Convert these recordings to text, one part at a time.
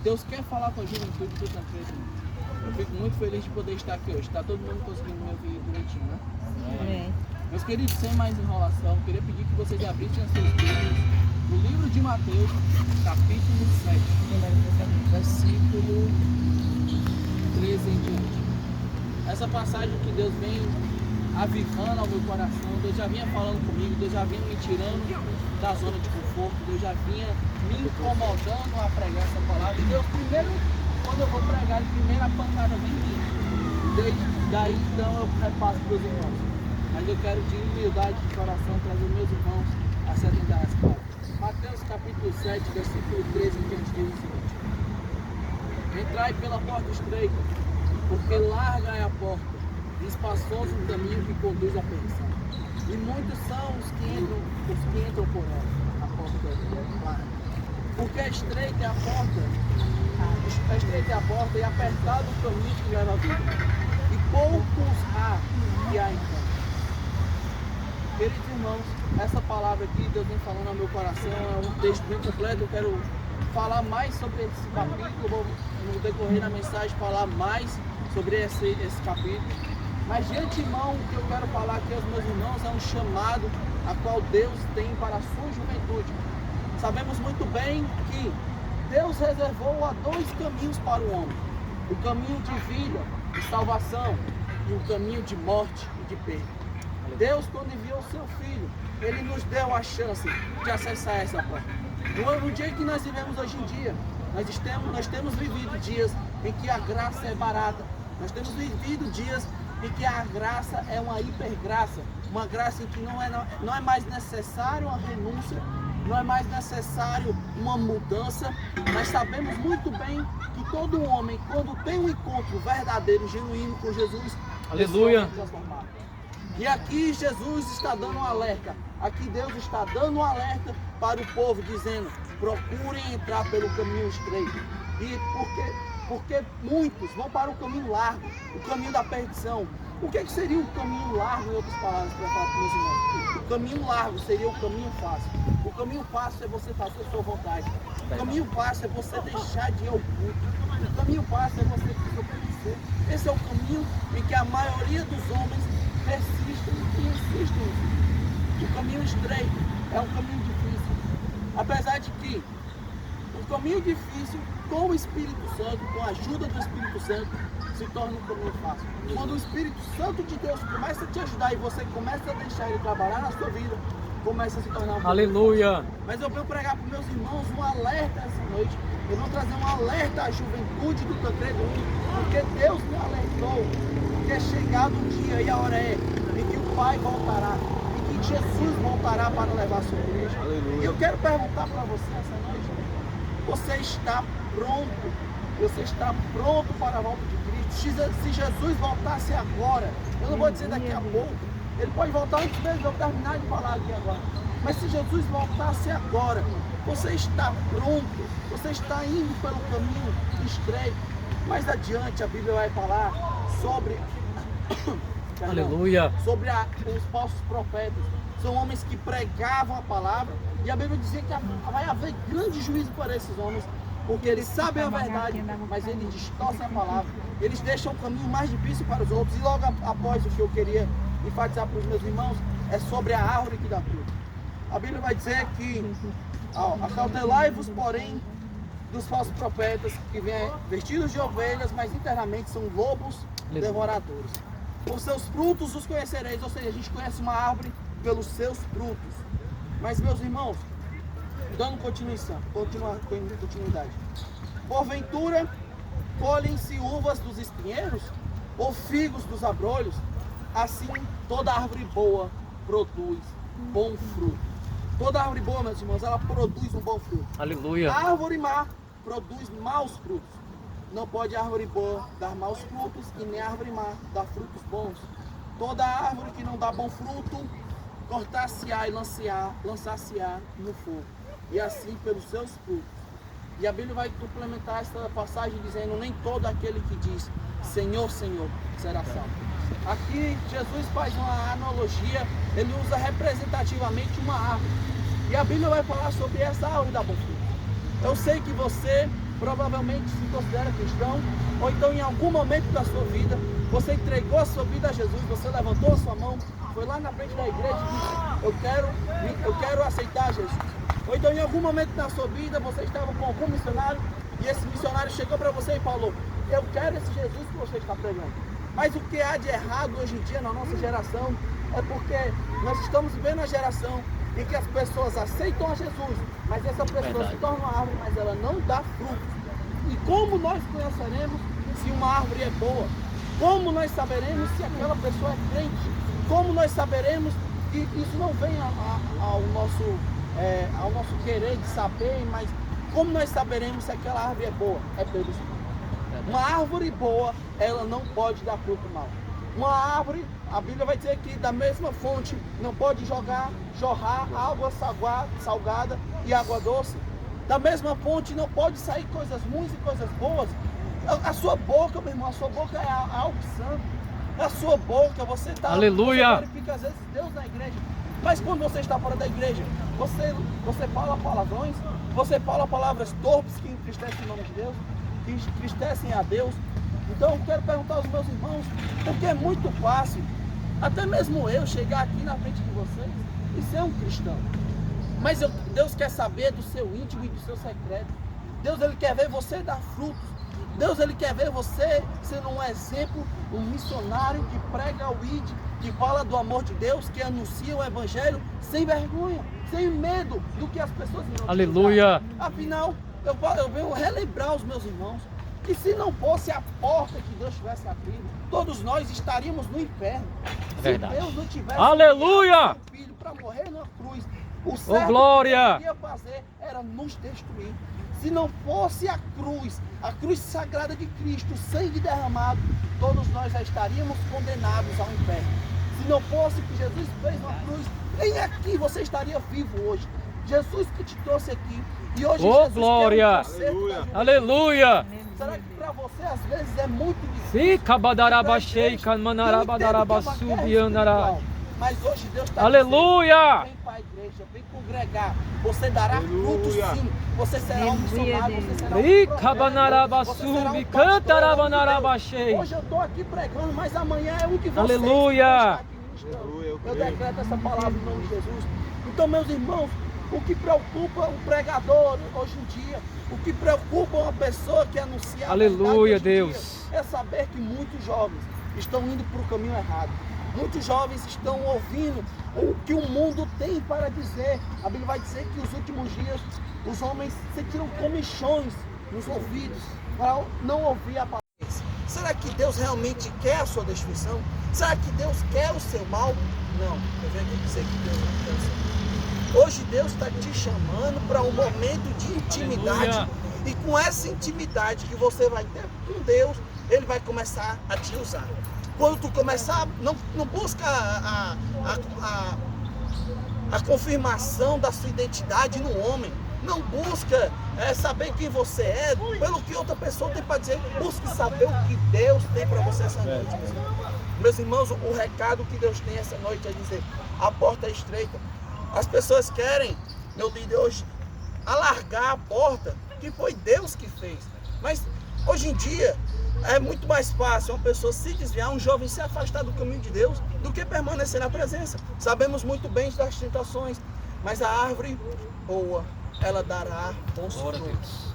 Deus quer falar com a juventude do Tancredo. Eu fico muito feliz de poder estar aqui hoje. Está todo mundo conseguindo me ouvir direitinho, né? Amém. Meus queridos, sem mais enrolação, queria pedir que vocês abrissem as suas Bíblias no livro de Mateus, capítulo 7, versículo 13 em diante. Essa passagem que Deus vem avivando ao meu coração, Deus já vinha falando comigo, Deus já vinha me tirando da zona de conforto, Deus já vinha me incomodando a pregar essa palavra. E Deus, primeiro, quando eu vou pregar, primeiro a pancada vem em mim. Desde daí, então, eu repasso para os irmãos. Mas eu quero de humildade de coração trazer meus irmãos a se atentar às palavras. Mateus capítulo 7, versículo 13 em diante diz o seguinte: entrai pela porta estreita, porque larga é a porta, e espaçoso o caminho que conduz à perdição. E muitos são os que entram por ela, a porta é larga. Porque estreita é a porta e apertado o caminho que leva à vida. E poucos há que a encontram. Queridos irmãos, essa palavra aqui, Deus vem falando ao meu coração, é um texto bem completo. Eu quero falar mais sobre esse capítulo, vou no decorrer da mensagem falar mais sobre esse capítulo. Mas de antemão, o que eu quero falar aqui aos meus irmãos é um chamado a qual Deus tem para a sua juventude. Sabemos muito bem que Deus reservou há dois caminhos para o homem: o caminho de vida e salvação e o caminho de morte e de perda. Deus, quando enviou o seu Filho, Ele nos deu a chance de acessar essa porta. No dia que nós vivemos hoje em dia, nós temos vivido dias em que a graça é barata. Nós temos vivido dias em que a graça é uma hipergraça, uma graça em que não é mais necessário uma renúncia, não é mais necessário uma mudança. Nós sabemos muito bem que todo homem, quando tem um encontro verdadeiro, genuíno com Jesus, aleluia, transformado. E aqui Jesus está dando um alerta, aqui Deus está dando um alerta para o povo, dizendo: procurem entrar pelo caminho estreito. E porque muitos vão para o caminho largo, o caminho da perdição. O que seria o caminho largo, em outras palavras, para falar para meus irmãos? O caminho largo seria o caminho fácil. O caminho fácil é você fazer a sua vontade. O caminho fácil é você deixar de ir ao culto. O caminho fácil é você desobedecer. Esse é o caminho em que a maioria dos homens persistem e insistem. O caminho estreito é um caminho difícil. Apesar de que o caminho difícil, com o Espírito Santo, com a ajuda do Espírito Santo, se torna um caminho fácil. Quando o Espírito Santo de Deus começa a te ajudar e você começa a deixar Ele trabalhar na sua vida, começa a se tornar um caminho aleluia. fácil. Mas eu venho pregar para os meus irmãos um alerta essa noite. Eu vou trazer um alerta à juventude do Tancredo, porque Deus me alertou que é chegado o dia e a hora é em que o Pai voltará, em que Jesus voltará para levar a sua igreja. E eu quero perguntar para você essa noite: você está pronto? Você está pronto para a volta de Cristo? Se Jesus voltasse agora, eu não vou dizer daqui a pouco, Ele pode voltar antes mesmo de eu terminar de falar aqui agora. Mas se Jesus voltasse agora, você está pronto? Você está indo pelo caminho estreito? Mais adiante a Bíblia vai falar sobre aleluia, sobre os falsos profetas. São homens que pregavam a palavra, e a Bíblia dizia que vai haver grande juízo para esses homens, porque eles sabem a verdade, mas eles distorcem a palavra. Eles deixam o caminho mais difícil para os outros. E logo após, o que eu queria enfatizar para os meus irmãos é sobre a árvore que dá fruto. A Bíblia vai dizer que acautelai-vos, porém, dos falsos profetas que vêm vestidos de ovelhas, mas internamente são lobos devoradores. Por seus frutos os conhecereis. Ou seja, a gente conhece uma árvore pelos seus frutos. Mas, meus irmãos, dando continuidade, porventura colhem-se uvas dos espinheiros ou figos dos abrolhos? Assim toda árvore boa produz bom fruto. Toda árvore boa, meus irmãos, ela produz um bom fruto. aleluia. A árvore má produz maus frutos. Não pode a árvore boa dar maus frutos, e nem a árvore má dar frutos bons. Toda árvore que não dá bom fruto, cortar-se-á e lançar-se-á no fogo. E assim pelos seus frutos. E a Bíblia vai complementar essa passagem dizendo: nem todo aquele que diz Senhor, Senhor, será salvo. Aqui Jesus faz uma analogia, ele usa representativamente uma árvore. E a Bíblia vai falar sobre essa árvore da bom fruto. Eu sei que você provavelmente se considera cristão, ou então em algum momento da sua vida, você entregou a sua vida a Jesus, você levantou a sua mão, foi lá na frente da igreja e disse, eu quero aceitar Jesus. Ou então em algum momento da sua vida, você estava com algum missionário, e esse missionário chegou para você e falou, eu quero esse Jesus que você está pregando. Mas o que há de errado hoje em dia na nossa geração, é porque nós estamos vivendo a geração em que as pessoas aceitam a Jesus, mas essa pessoa se torna uma árvore, mas ela não dá frutos. E como nós conheceremos se uma árvore é boa? Como nós saberemos se aquela pessoa é crente? Como nós saberemos que isso não vem ao nosso querer de saber, mas como nós saberemos se aquela árvore é boa? É pelo Espírito. Uma árvore boa, ela não pode dar fruto mau. Uma árvore, a Bíblia vai dizer que da mesma fonte não pode jorrar água salgada e água doce. Da mesma fonte não pode sair coisas ruins e coisas boas. A sua boca, meu irmão, a sua boca é algo santo. A sua boca, você está... Aleluia! Você glorifica às vezes Deus na igreja. Mas quando você está fora da igreja, você fala palavrões, você fala palavras torpes que entristecem o nome de Deus, que entristecem a Deus. Então eu quero perguntar aos meus irmãos, porque é muito fácil, até mesmo eu chegar aqui na frente de vocês e ser um cristão. Mas Deus quer saber do seu íntimo e do seu secreto. Deus, Ele quer ver você dar frutos. Deus, Ele quer ver você sendo um exemplo, um missionário que prega o ID, que fala do amor de Deus, que anuncia o Evangelho sem vergonha, sem medo do que as pessoas irão te Aleluia! julgar. Afinal, eu venho relembrar aos meus irmãos que se não fosse a porta que Deus tivesse abrido, todos nós estaríamos no inferno. Verdade. Se Deus não tivesse Aleluia! seu filho para morrer na cruz, o Ô, certo glória! que Deus queria fazer era nos destruir. Se não fosse a cruz sagrada de Cristo, o sangue derramado, todos nós já estaríamos condenados ao inferno. Se não fosse o que Jesus fez na cruz, nem aqui você estaria vivo hoje. Jesus que te trouxe aqui. E hoje Ô, Jesus glória! quer um conserto da juventude. Aleluia! Será que para você às vezes é muito difícil? Sim, cabadarabachei, canmanarabadarabaçubiandará. Mas hoje Deus está Aleluia! vem para a igreja, vem congregar. Você dará frutos sim. Você será um missionário, você será um Ih, profeta, cabanarabaçubi, cantarabanaravachei. Hoje eu estou aqui pregando, mas amanhã é um de vocês. Aleluia! Eu decreto essa palavra em nome de Jesus. Então, meus irmãos, o que preocupa o pregador hoje em dia, o que preocupa uma pessoa que anuncia a verdade Aleluia, hoje em Deus. dia, é saber que muitos jovens estão indo para o caminho errado. Muitos jovens estão ouvindo o que o mundo tem para dizer. A Bíblia vai dizer que nos últimos dias os homens sentiram comichões nos ouvidos para não ouvir a palavra. Será que Deus realmente quer a sua destruição? Será que Deus quer o seu mal? Não, eu venho aqui dizer que Deus não quer o seu mal. Hoje Deus está te chamando para um momento de intimidade. Aleluia. E com essa intimidade que você vai ter com Deus, Ele vai começar a te usar. Quando tu começar, não busca a confirmação da sua identidade no homem. Não busca saber quem você é, pelo que outra pessoa tem para dizer. Busque saber o que Deus tem para você essa noite. Meus irmãos, o recado que Deus tem essa noite é dizer, a porta é estreita. As pessoas querem, meu dia de hoje, alargar a porta que foi Deus que fez. Mas hoje em dia é muito mais fácil uma pessoa se desviar, um jovem se afastar do caminho de Deus, do que permanecer na presença. Sabemos muito bem das tentações, mas a árvore boa, ela dará bons frutos.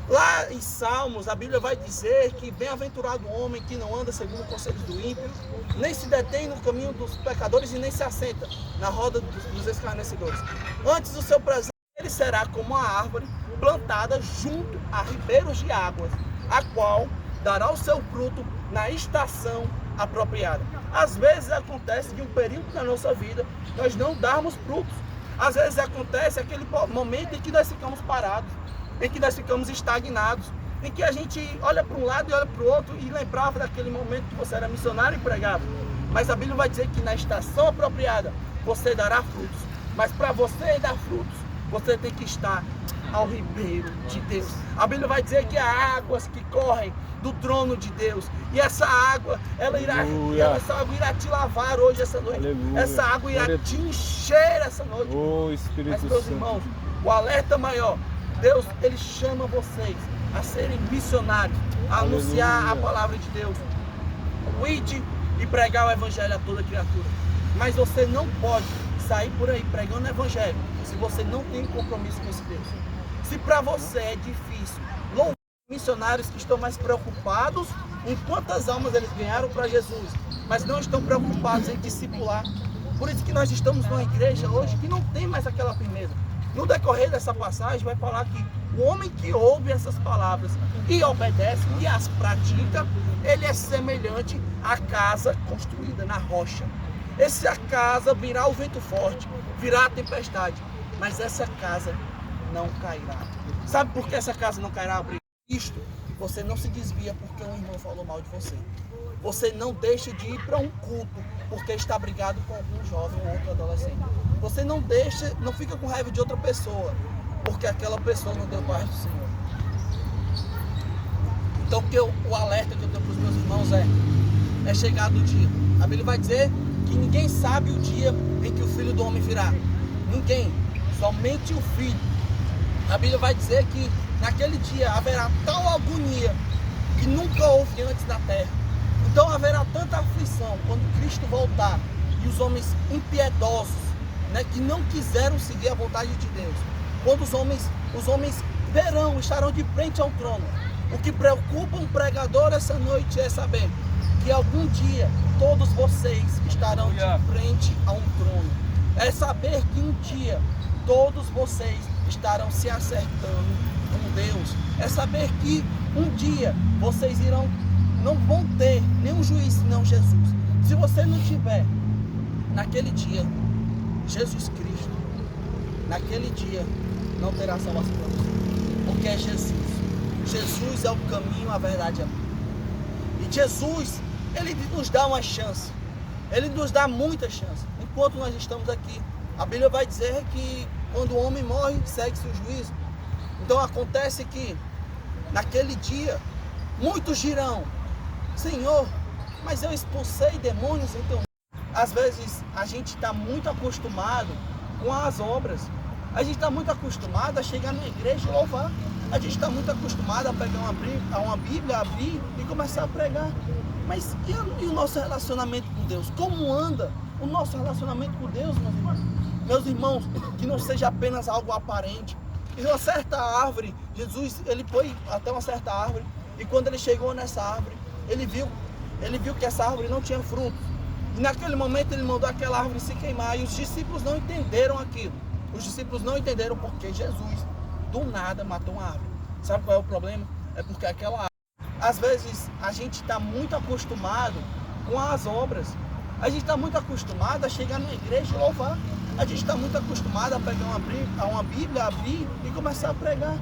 Lá em Salmos, a Bíblia vai dizer que bem-aventurado o homem que não anda segundo o conselho do ímpio, nem se detém no caminho dos pecadores e nem se assenta na roda dos escarnecedores. Antes, o seu presente ele será como uma árvore plantada junto a ribeiros de águas, a qual dará o seu fruto na estação apropriada. Às vezes acontece de um período na nossa vida nós não darmos frutos. Às vezes acontece aquele momento em que nós ficamos parados, em que nós ficamos estagnados, em que a gente olha para um lado e olha para o outro e lembrava daquele momento que você era missionário e pregava. Mas a Bíblia vai dizer que na estação apropriada você dará frutos. Mas para você dar frutos, você tem que estar ao ribeiro de Deus. A Bíblia vai dizer que há águas que correm do trono de Deus. E essa água, essa água irá te lavar hoje, essa noite. Aleluia. Essa água irá te encher essa noite. Oh, Espírito Mas, meus irmãos, o alerta maior, Deus, Ele chama vocês a serem missionários, a anunciar a palavra de Deus. Ide e pregar o evangelho a toda criatura. Mas você não pode sair por aí pregando o evangelho se você não tem compromisso com esse Deus. Se para você é difícil louvar missionários que estão mais preocupados em quantas almas eles ganharam para Jesus, mas não estão preocupados em discipular. Por isso que nós estamos numa igreja hoje que não tem mais aquela firmeza. No decorrer dessa passagem vai falar que o homem que ouve essas palavras e obedece e as pratica, ele é semelhante à casa construída na rocha. Essa casa virá o vento forte, virá a tempestade, mas essa casa não cairá. Sabe por que essa casa não cairá? Isto, você não se desvia porque um irmão falou mal de você. Você não deixa de ir para um culto porque está brigado com algum jovem ou outro adolescente. Você não fica com raiva de outra pessoa porque aquela pessoa não deu paz do Senhor. Então o alerta que eu tenho para os meus irmãos é chegado o dia. A Bíblia vai dizer que ninguém sabe o dia em que o Filho do Homem virá. Ninguém, somente o Filho. A Bíblia vai dizer que naquele dia haverá tal agonia que nunca houve antes da terra. Então haverá tanta aflição quando Cristo voltar e os homens impiedosos, que não quiseram seguir a vontade de Deus, quando os homens verão, estarão de frente ao trono. O que preocupa um pregador essa noite é saber que algum dia todos vocês estarão de frente a um trono. É saber que um dia todos vocês estarão se acertando com Deus. É saber que um dia vocês não vão ter nenhum juiz senão Jesus. Se você não tiver naquele dia Jesus Cristo, naquele dia não terá salvação para você. Porque é Jesus. Jesus é o caminho, a verdade e a vida. E Jesus, Ele nos dá uma chance. Ele nos dá muita chance. Enquanto nós estamos aqui, a Bíblia vai dizer que quando o homem morre, segue-se o juízo. Então acontece que naquele dia muitos dirão: Senhor, mas eu expulsei demônios em teu nome. Às vezes a gente está muito acostumado com as obras. A gente está muito acostumado a chegar na igreja e louvar. A gente está muito acostumado a pegar uma Bíblia, abrir e começar a pregar. Mas e o nosso relacionamento com Deus? Como anda o nosso relacionamento com Deus, meus irmãos? Meus irmãos, que não seja apenas algo aparente. E uma certa árvore, Jesus, ele foi até uma certa árvore, e quando ele chegou nessa árvore, ele viu que essa árvore não tinha fruto. E naquele momento ele mandou aquela árvore se queimar, e os discípulos não entenderam aquilo. Os discípulos não entenderam porque Jesus, do nada, matou uma árvore. Sabe qual é o problema? É porque aquela árvore, às vezes a gente está muito acostumado com as obras. A gente está muito acostumado a chegar na igreja e louvar. A gente está muito acostumado a pegar uma Bíblia, abrir e começar a pregar.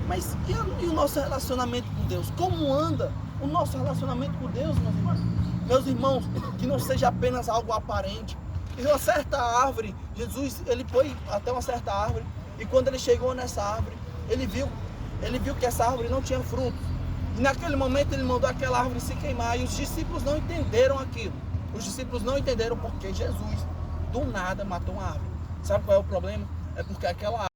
Mas e o nosso relacionamento com Deus? Como anda o nosso relacionamento com Deus, meus irmãos? Meus irmãos, que não seja apenas algo aparente. E uma certa árvore, Jesus, ele foi até uma certa árvore, e quando ele chegou nessa árvore, ele viu que essa árvore não tinha fruto. E naquele momento ele mandou aquela árvore se queimar, e os discípulos não entenderam aquilo. Os discípulos não entenderam porque Jesus, do nada, matou uma árvore. Sabe qual é o problema? É porque aquela árvore